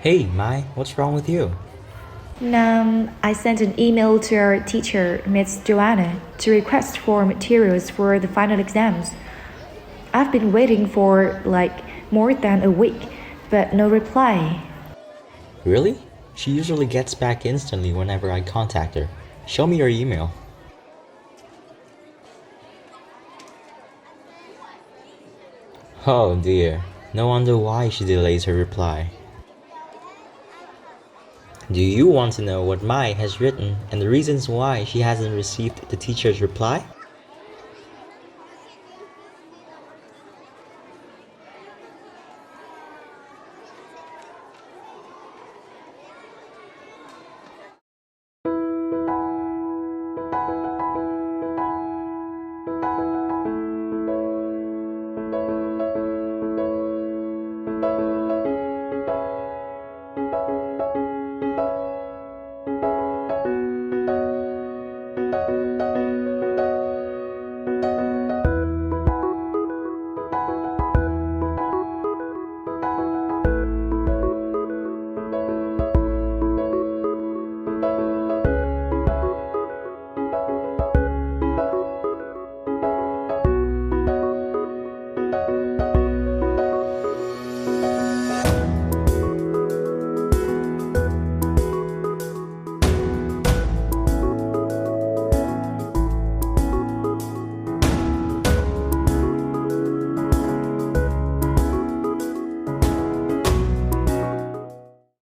Hey, Mai, what's wrong with you? I sent an email to our teacher, Miss Joanna, to request for materials for the final exams. I've been waiting for more than a week, but no reply. Really? She usually gets back instantly whenever I contact her. Show me your email. Oh dear, no wonder why she delays her reply. Do you want to know what Mai has written and the reasons why she hasn't received the teacher's reply?